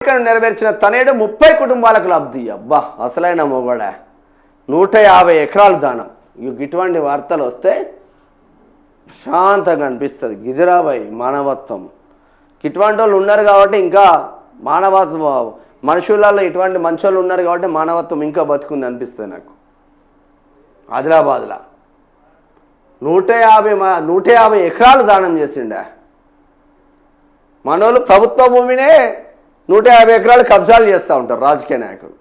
కోరికను నెరవేర్చిన తనేడు 30 కుటుంబాలకు లబ్ధి. అబ్బా అసలైన మొగడ 150 ఎకరాలు దానం. ఇటువంటి వార్తలు వస్తే శాంతంగా అనిపిస్తుంది. గిదిరాబాయి మానవత్వం. ఇటువంటి వాళ్ళు ఉన్నారు కాబట్టి ఇంకా మానవత్వం, మనుషులలో ఇటువంటి మంచోళ్ళు ఉన్నారు కాబట్టి మానవత్వం ఇంకా బతుకుంది అనిపిస్తుంది నాకు. ఆదిలాబాద్లో 150 ఎకరాలు దానం చేసిండా. మనోళ్ళు ప్రభుత్వ భూమినే 150 ఎకరాలు కబ్జాలు చేస్తూ ఉంటారు రాజకీయ నాయకులు.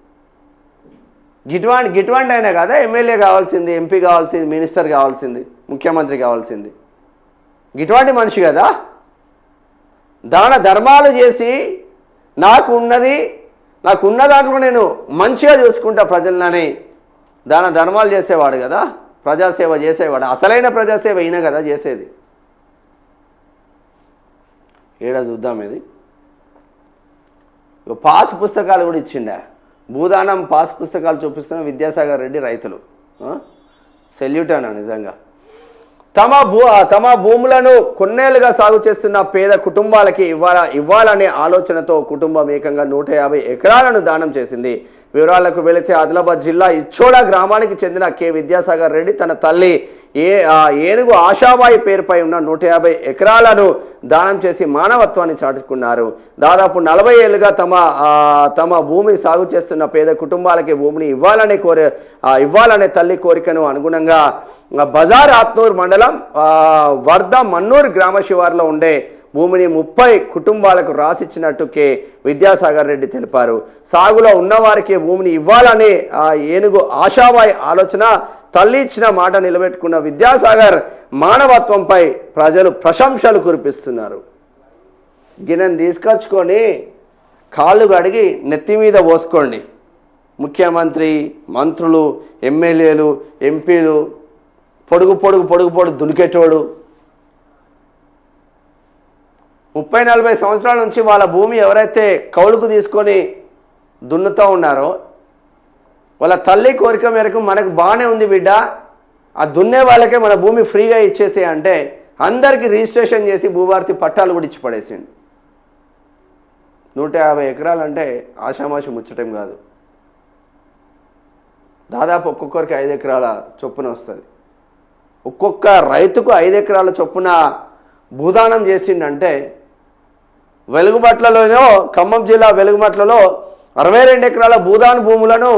గిటువంటి అయినా కదా ఎమ్మెల్యే కావాల్సింది, ఎంపీ కావాల్సింది, మినిస్టర్ కావాల్సింది, ముఖ్యమంత్రి కావాల్సింది. గిటువంటి మనిషి కదా. దాన ధర్మాలు చేసి నాకున్న దాంట్లో నేను మంచిగా చూసుకుంటా ప్రజలని దాన ధర్మాలు చేసేవాడు కదా, ప్రజాసేవ చేసేవాడు. అసలైన ప్రజాసేవ అయినా కదా చేసేది. ఏడా చూద్దాం. ఇది పాస్ పుస్తకాలు కూడా ఇచ్చిండా. భూదానం పాస్ పుస్తకాలు చూపిస్తున్న విద్యాసాగర్ రెడ్డి రైతులు సెల్యూట్ అన్న. నిజంగా తమ భూములను కొన్నేళ్లుగా సాగు చేస్తున్న పేద కుటుంబాలకి ఇవ్వాలనే ఆలోచనతో కుటుంబం ఏకంగా 150 ఎకరాలను దానం చేసింది. వివరాలకు వెళితే ఆదిలాబాద్ జిల్లా ఇచ్చోడ గ్రామానికి చెందిన కె విద్యాసాగర్ రెడ్డి తన తల్లి ఏనుగు ఆశాబాయి పేరుపై ఉన్న 150 ఎకరాలను దానం చేసి మానవత్వాన్ని చాటుకున్నారు. దాదాపు 40 ఏళ్లుగా తమ భూమి సాగు చేస్తున్న పేద కుటుంబాలకి భూమిని ఇవ్వాలనే తల్లి కోరికను అనుగుణంగా బజార్ ఆత్నూర్ మండలం వర్ధ మన్నూర్ గ్రామ శివారులో ఉండే భూమిని 30 కుటుంబాలకు రాసిచ్చినట్టు కె విద్యాసాగర్ రెడ్డి తెలిపారు. సాగులో ఉన్నవారికి భూమిని ఇవ్వాలనే ఏనుగు ఆశాబాయి ఆలోచన తల్లి ఇచ్చిన మాట నిలబెట్టుకున్న విద్యాసాగర్ మానవత్వంపై ప్రజలు ప్రశంసలు కురిపిస్తున్నారు. గిన్నెను తీసుకొచ్చుకొని కాళ్ళు కడిగి నెత్తి మీద పోసుకోండి. ముఖ్యమంత్రి, మంత్రులు, ఎమ్మెల్యేలు, ఎంపీలు, పొడుగు దునికెటోడు 30-40 సంవత్సరాల నుంచి వాళ్ళ భూమి ఎవరైతే కౌలుకు తీసుకొని దున్నుతూ ఉన్నారో వాళ్ళ తల్లి కోరిక మేరకు మనకు బాగానే ఉంది బిడ్డ, ఆ దున్నే వాళ్ళకే మన భూమి ఫ్రీగా ఇచ్చేసే అంటే అందరికీ రిజిస్ట్రేషన్ చేసి భూభారతి పట్టాలు కూడా ఇచ్చి పడేసిండు. 150 ఎకరాలు అంటే ఆషామాషి ముచ్చటం కాదు. దాదాపు ఒక్కొక్కరికి 5 ఎకరాల చొప్పున వస్తుంది. ఒక్కొక్క రైతుకు 5 ఎకరాల చొప్పున భూదానం చేసిండంటే వెలుగుమట్లలోనో ఖమ్మం జిల్లా వెలుగుమట్లలో 62 ఎకరాల భూదాన భూములను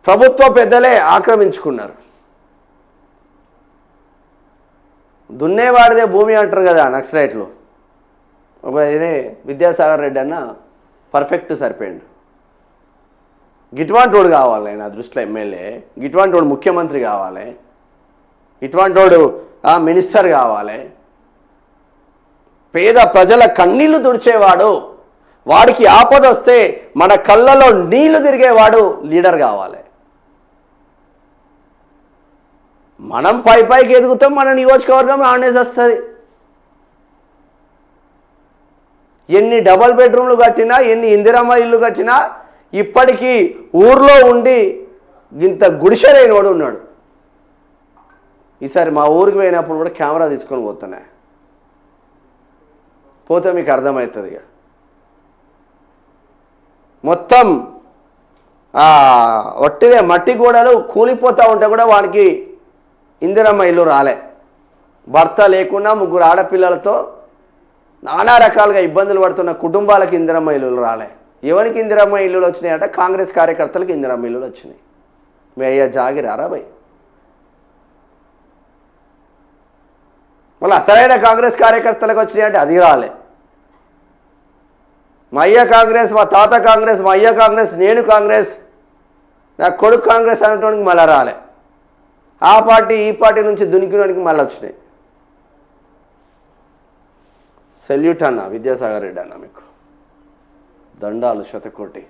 ప్రభుత్వ పెద్దలే ఆక్రమించుకున్నారు. దున్నేవాడిదే భూమి అంటారు కదా నక్సలైట్లు. ఇదే విద్యాసాగర్ రెడ్డి అన్న పర్ఫెక్ట్ సరిపోయిండు. గిటువంటి వాడు కావాలి నా దృష్టిలో ఎమ్మెల్యే, గిటువంటి వాడు ముఖ్యమంత్రి కావాలి, ఇటువంటి వాడు మినిస్టర్ కావాలి. పేద ప్రజల కన్నీళ్లు తుడిచేవాడు, వాడికి ఆపద వస్తే మన కళ్ళలో నీళ్లు తిరిగేవాడు లీడర్ కావాలి. మనం పైకి ఎదుగుతాం, మన నియోజకవర్గం ఆడేసి వస్తుంది. ఎన్ని డబల్ బెడ్రూమ్లు కట్టినా, ఎన్ని ఇందిరమ్మ ఇల్లు కట్టినా ఇప్పటికీ ఊర్లో ఉండి ఇంత గుడిసెలేనివాడు ఉన్నాడు. ఈసారి మా ఊరికి పోయినప్పుడు కూడా కెమెరా తీసుకొని పోతే మీకు అర్థమవుతుంది. ఇక మొత్తం ఒట్టిదే మట్టి గోడలు కూలిపోతూ ఉంటే కూడా వానికి ఇందిరమ్మ ఇల్లు రాలే. భర్త లేకుండా 3 ఆడపిల్లలతో నానా రకాలుగా ఇబ్బందులు పడుతున్న కుటుంబాలకు ఇందిరమ్మ ఇల్లులు రాలే. ఎవరికి ఇందిరమ్మ ఇల్లులు వచ్చినాయంటే కాంగ్రెస్ కార్యకర్తలకు ఇందిరమ్మ ఇల్లులు వచ్చినాయి. మీ అయ్యా జాగిరారా భయ్? మళ్ళీ అసలైన కాంగ్రెస్ కార్యకర్తలకు వచ్చినాయంటే అది రాలే. మా అయ్య కాంగ్రెస్, మా తాత కాంగ్రెస్, మా అయ్య కాంగ్రెస్, నేను కాంగ్రెస్, నా కొడుకు కాంగ్రెస్ అనేటానికి మళ్ళీ రాలే. ఆ పార్టీ ఈ పార్టీ నుంచి దునికినోనికి మళ్ళీ వచ్చినాయి. సెల్యూట్ అన్న విద్యాసాగర్ రెడ్డి అన్న, మీకు దండాలు శతకోటి.